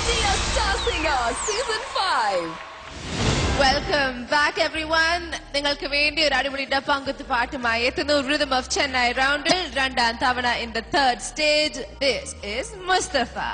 Dear Star Singer Season 5. Welcome back everyone. നിങ്ങൾക്ക് വേണ്ടി ഒരു അടിപൊളി ഡപ്പാങ്കുത്ത് പാട്ടുമായി എത്തുന്നു Rhythm of Chennai റൗണ്ടിൽ രണ്ടാം തവണ in the third stage. This is Mustafa.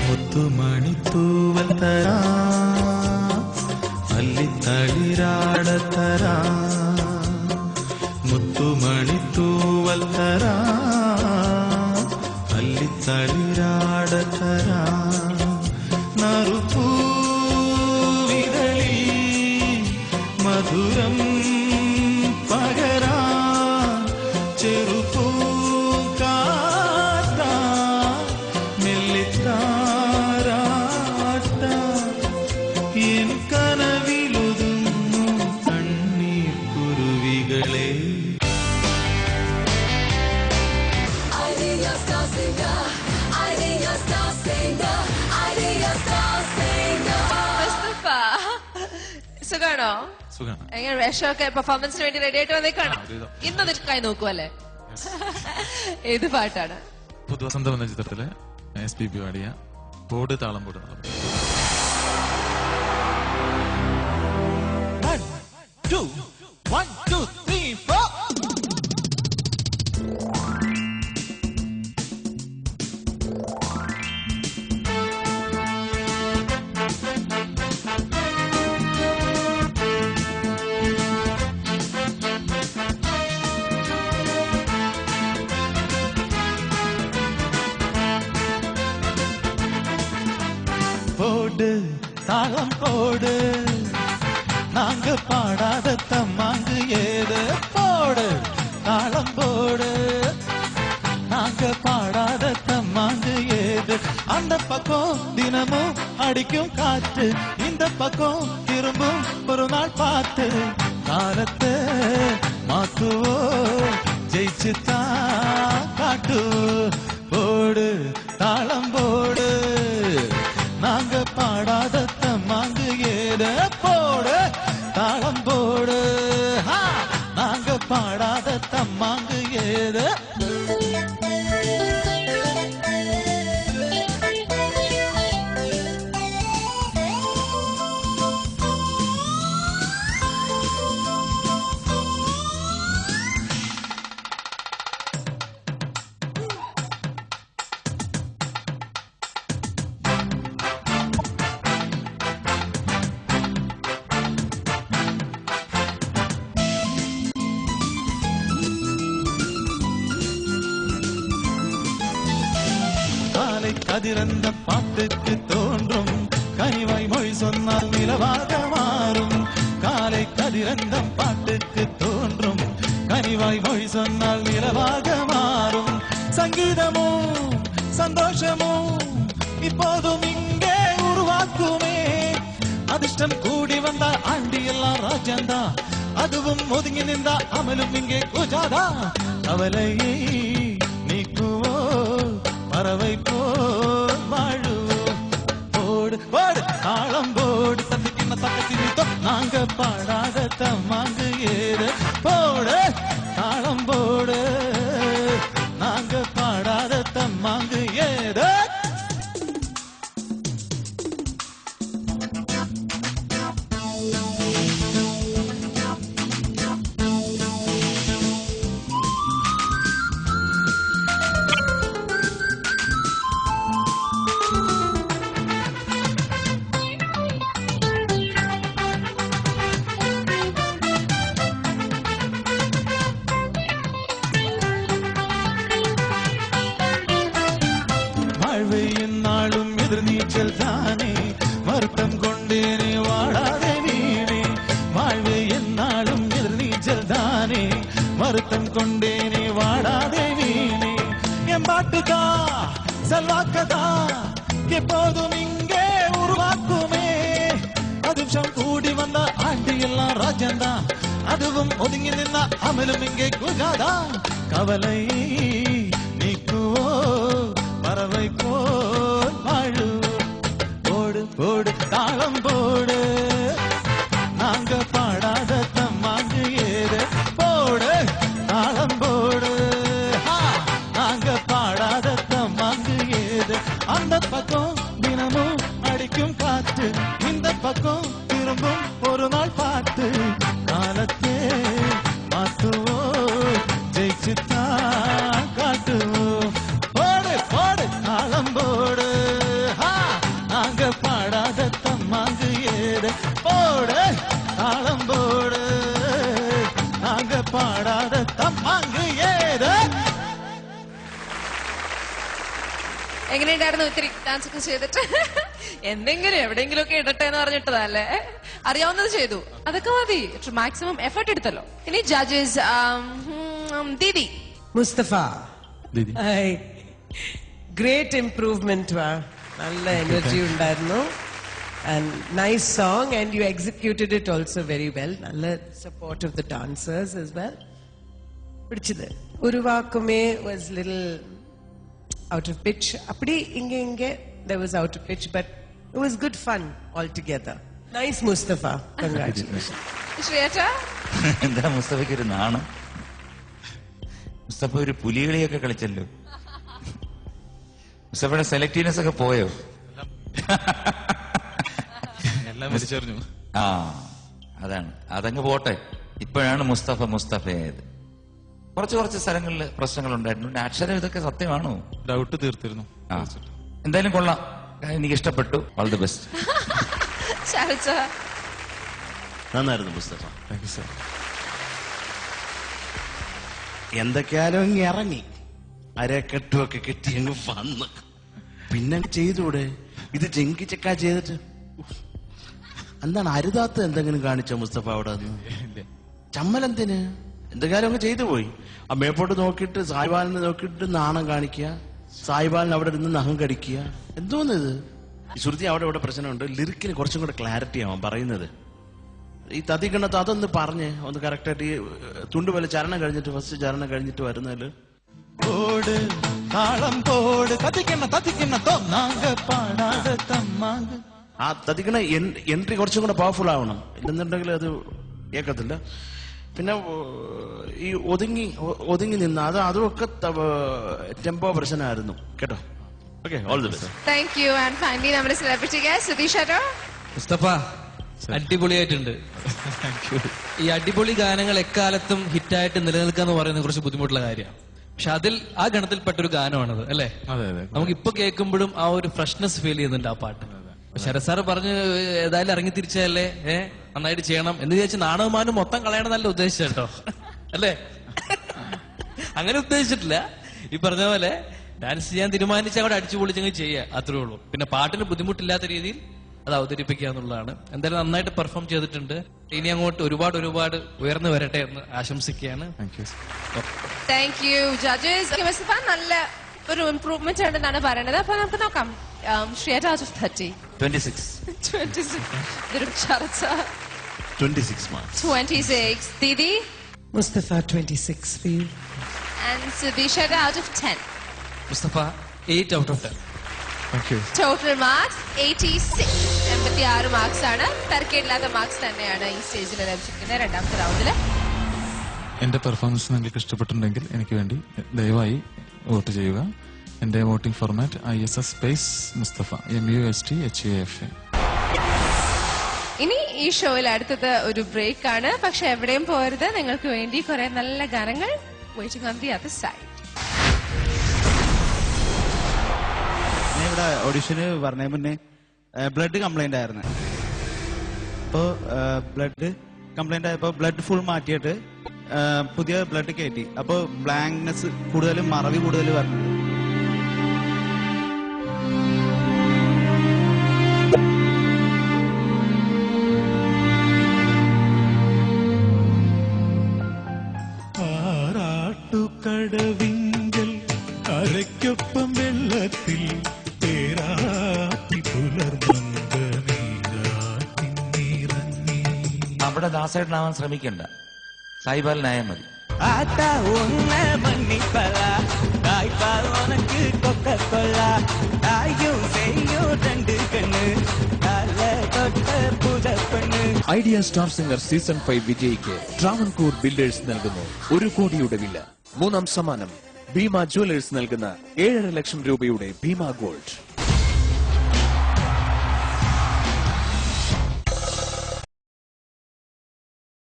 മുത്തുമണി തൂവൽ തരാ അല്ലിത്തളിരാട തരാ മുത്തുമണി തൂവൽ തരാ അല്ലിത്തളിരാട തരാ നറുപൂവിതളി മധുരം പകരാ ചെറുപൂക്കാറ്റ മെല്ലിത്താരാട്ട എൻ കനവിലൊതുങ്ങു കണ്ണീർ കുരുവികളെ സുഖാണോ? എങ്ങനെ വേഷമൊക്കെ പെർഫോമൻസിന് വേണ്ടി റെഡി ആയിട്ട് വന്നേക്കാണോ? ഇന്ന് നിൽക്കായി നോക്കുവല്ലേ? ഏത് പാട്ടാണ്? പുതുവസന്തം എന്ന ചിത്രത്തിലെ SPB പാടിയ പോട് താളം പോട്. போடு தாளம் போடு நாங்க பாடாத தம்மாங்கு ஏது போடு தாளம் போடு நாங்க பாடாத தம்மாங்கு ஏது அந்த பக்கம் தினமும் அடிக்கும் காற்று இந்த பக்கம் திரும்பும் ஒரு நாள் பார்த்து காலத்தை மாத்துவோ ஜெயிச்சுதான் காட்டு போடு தாளம் போடு நாங்க பாடாத தம்மாங்கு ஏத போடு தாளம் போடு நாங்க பாடாத தம்மாங்கு ஏத கதிரந்த பாட்டுக்கு தோன்றும் கனிவாய் மொழி சொன்னால் நிலவாக மாறும் காலை கதிரந்த பாட்டுக்கு தோன்றும் கனிவாய் மொழி சொன்னால் நிலவாக மாறும் சங்கீதமும் சந்தோஷமும் இப்போதும் இங்கே உருவாக்குமே அதிர்ஷ்டம் கூடி வந்தா ஆண்டி எல்லாம் ராஜாந்தா அதுவும் ஒதுங்கி நின்றா அமலும் இங்கே கூஜாதா கவலையை நீக்குவோ பறவை போல் வாழுவோம் போடு போடு தாளம் போடு தந்துக்கின தக்கத்தினித்தோ நாங்க பாடாத தம்மாங்கு ஏது போடு தாளம் போடு நாங்க பாடாத தம்மாங்கு ஏது நாளும் எதிர்நீச்சல் தானே வருத்தம் கொண்டேனே வாடாதே வீணே வாழ்வு என்னாலும் எதிர்நீச்சல் தானே வருத்தம் கொண்டேனே வாடாதே வீணே என் பாட்டுதா செல்வாக்கதா எப்போதும் இங்கே உருவாக்குமே அதிர்ஷ்டம் கூடி வந்த ஆண்டி எல்லாம் ராஜந்தா அதுவும் ஒதுங்கி நின்னா அமலும் இங்கே குஜாதா கவலை நீக்குவோ பறவை போல் வாழு போடு போடு தாளம் போடு நாங்க பாடாத தம்மாங்கு ஏது போடு தாளம் போடு நாங்க பாடாத தம்மாங்கு ஏது பக்கம் தினமும் அடிக்கும் காற்று இந்த பக்கம் திரும்பும் ஒரு நாள் பார்த்து காலத்தே மாத்துவோம் ஜெயிச்சுத்தான் காட்டுவோம் போடு போடு தாளம் போடு நாங்க பாடாத தம்மாங்கு ஏடு போடு தாளம் போடு நாங்க பாடாத തമ്മാങ്ക് ഏത് എങ്ങനെയുണ്ടായിരുന്നു ഒത്തിരി ഡാൻസ് ഒക്കെ ചെയ്തിട്ട്? എന്തെങ്കിലും എവിടെയെങ്കിലും ഒക്കെ ഇടട്ടെ എന്ന് പറഞ്ഞിട്ടതല്ലേ? അറിയാവുന്നത് ചെയ്തു, അതൊക്കെ മതി. മാക്സിമം എഫർട്ട് എടുത്തല്ലോ. ഇനി ജഡ്ജസ് ദീദി. മുസ്തഫ, ദീദി ഗ്രേറ്റ് ഇംപ്രൂവ്മെന്റ്. നല്ല എനർജി ഉണ്ടായിരുന്നു. And nice song, and you executed it also very well. നല്ല support of the dancers as well. പിടിച്ചത് ഉരുവാക്കുമേ was little out of pitch. அப்படி இங்க there was out of pitch, but it was good fun altogether. Nice Mustafa. Congratulations. ശ്രീയേട്ടാ, എന്താ മുസ്തഫയ്ക്ക് ഒരു നാണം? മുസ്തഫ ഒരു പുലികളിയൊക്കെ കളിച്ചല്ലോ. മുസ്തഫയുടെ സെലക്റ്റീവ്നെസ് ഒക്കെ പോയോ? എല്ലാം വലിച്ചെറിഞ്ഞു. ആ, അതാണ്, അതങ്ങ് പോട്ടെ. ഇപ്പോഴാണ് മുസ്തഫയായത്. കുറച്ച് സ്ഥലങ്ങളിൽ പ്രശ്നങ്ങൾ ഉണ്ടായിരുന്നു. അക്ഷരം ഇതൊക്കെ സത്യമാണോ? ഡൗട്ട് തീർത്തിരുന്നു. ആ, എന്തായാലും കൊള്ളാം, എനിക്ക് ഇഷ്ടപ്പെട്ടു. All the best. നന്നായിരുന്നു മുസ്തഫ. Thank you sir. എന്തൊക്കെയാലും അങ്ങ് ഇറങ്ങി അരക്കെട്ടുമൊക്കെ കെട്ടി അങ്ങ് വന്ന് പിന്നെ ചെയ്തൂടെ? ഇത് ജങ്കി ചെക്കാ ചെയ്തിട്ട് എന്താണ് അരുതാത്ത എന്തെങ്കിലും കാണിച്ചോ മുസ്തഫ അവിടെ നിന്ന്? ചമ്മലെന്തിന്? എന്തെങ്കിലും അങ്ങ് ചെയ്തു പോയി. ആ മേപ്പോട്ട് നോക്കിയിട്ട് സായിബാലിനെ നോക്കിയിട്ട് നാണം കാണിക്കുക, സായിബാലിന് അവിടെ ഇരുന്ന് നഖം കടിക്കുക. എന്തോന്നിത്? ഈ ശ്രുതി അവിടെ പ്രശ്നമുണ്ട്. ലിറിക്കിന് കുറച്ചും കൂടെ ക്ലാരിറ്റി ആവാൻ പറയുന്നത്. ഈ തതികണത്ത് അതൊന്ന് പറഞ്ഞ് ഒന്ന് കറക്റ്റായിട്ട് ഈ തുണ്ടുപോലെ ചരണം കഴിഞ്ഞിട്ട് ഫസ്റ്റ് ചരണം കഴിഞ്ഞിട്ട് വരുന്നതില് போடு தாளம் போடு തതിക്കണ നാങ്ക പാടാത തമ്മാങ്ക. ആ തതിക്കണ എൻട്രി കുറച്ചും കൂടെ പവർഫുൾ ആവണം, ഇല്ലെന്നുണ്ടെങ്കിൽ അത് കേൾക്കത്തില്ല. പിന്നെ ഈ ഒതുങ്ങി നിന്ന് അതുമൊക്കെ ടെമ്പോ പ്രശ്നമായിരുന്നു കേട്ടോ. Okay, all the best. Thank you. And finally നമ്മുടെ സെലിബ്രിറ്റി ഗസ്റ്റ് സുധീഷേട്ടോ. മുസ്തഫ, അടിപൊളിയായിട്ടുണ്ട്. ഈ അടിപൊളി ഗാനങ്ങൾ എക്കാലത്തും ഹിറ്റായിട്ട് നിലനിൽക്കുക എന്ന് പറയുന്നത് കുറച്ച് ബുദ്ധിമുട്ടുള്ള കാര്യമാണ്. പക്ഷെ അതിൽ ആ ഗണത്തിൽപ്പെട്ടൊരു ഗാനമാണത്, അല്ലേ? അതെ അതെ. നമുക്ക് ഇപ്പൊ കേൾക്കുമ്പോഴും ആ ഒരു ഫ്രഷ്നെസ് ഫീൽ ചെയ്യുന്നുണ്ട് ആ പാട്ട്. ശരത് സാറ് പറഞ്ഞ് ഏതായാലും ഇറങ്ങി തിരിച്ചല്ലേ, നന്നായിട്ട് ചെയ്യണം എന്ന് വിചാരിച്ച് നാണവമാനും മൊത്തം കളയണമെന്നല്ല ഉദ്ദേശിച്ച കേട്ടോ, അല്ലേ? അങ്ങനെ ഉദ്ദേശിച്ചിട്ടില്ല. ഈ പറഞ്ഞ പോലെ ഡാൻസ് ചെയ്യാൻ തീരുമാനിച്ചാൽ അവിടെ അടിച്ചു പൊളിച്ചങ്ങ് ചെയ്യുക, അത്രേ ഉള്ളൂ. പിന്നെ പാട്ടിന് ബുദ്ധിമുട്ടില്ലാത്ത രീതിയിൽ അത് അവതരിപ്പിക്കുക എന്നുള്ളതാണ്. എന്തായാലും നന്നായിട്ട് പെർഫോം ചെയ്തിട്ടുണ്ട്. ഇനി അങ്ങോട്ട് ഒരുപാട് ഉയർന്നു വരട്ടെ എന്ന് ആശംസിക്കുകയാണ്. Thank you judges. മുസ്തഫ നല്ല ഒരു ഇംപ്രൂവ്മെന്റ് ഉണ്ടെന്നാണ് പറയുന്നത്. അപ്പൊ നമുക്ക് നോക്കാം. Straight out of 30. 26. 26 marks. 26. Didi? Mustafa, 26 for you. And Sudhisha out of 10. Mustafa 8 out of 10. Thank you. Total marks 86. 86 marks ആണ്. തർക്കമില്ലാത്ത മാർക്സ് തന്നെയാണ് ഈ സ്റ്റേജിൽ ലഭിച്ചിരിക്കുന്നത് രണ്ടാമത്തെ റൗണ്ടില്. എന്റെ പെർഫോമൻസ് നിങ്ങൾക്ക് ഇഷ്ടപ്പെട്ടിട്ടുണ്ടെങ്കിൽ എനിക്ക് വേണ്ടി ദയവായി വോട്ട് ചെയ്യുക. എന്റെ voting format ISS space Mustafa MUSTHAFA. ഇനി ഈ ഷോയിൽ അടുത്തത് ഒരു ബ്രേക്ക് ആണ്. പക്ഷെ എവിടെയും പോരുത്, നിങ്ങൾക്ക് വേണ്ടി കുറെ നല്ല ഗാനങ്ങൾ waiting on the other side. ഞാൻ ഇവിടെ ഓഡിഷന് പറഞ്ഞ മുന്നേ ബ്ലഡ് കംപ്ലൈന്റ് ആയിരുന്നു. അപ്പോൾ ബ്ലഡ് കംപ്ലൈന്റ് ആയപ്പോൾ ബ്ലഡ് ഫുൾ മാറ്റിയിട്ട് പുതിയ ബ്ലഡ് കയറ്റി. അപ്പോൾ ബ്ലാങ്ക്നെസ് കൂടുതലും മറവി കൂടുതൽ പറഞ്ഞു. കടവിങ്കൽ അരയ്ക്കൊപ്പം വെള്ളത്തിൽ അവിടെ ദാസേട്ടനാവാൻ ശ്രമിക്കണ്ട, സായിബാലനായാൽ മതി. ഐഡിയ സ്റ്റാർ സിംഗർ സീസൺ 5 വിജയിക്ക് ട്രാവൻകൂർ ബിൽഡേഴ്സ് നൽകുന്നു 1 കോടിയുടെ വില. 3ാം സമ്മാനം ഭീമ ജുവലേഴ്സ് നൽകുന്ന 7.5 ലക്ഷം രൂപയുടെ ഭീമ ഗോൾഡ്.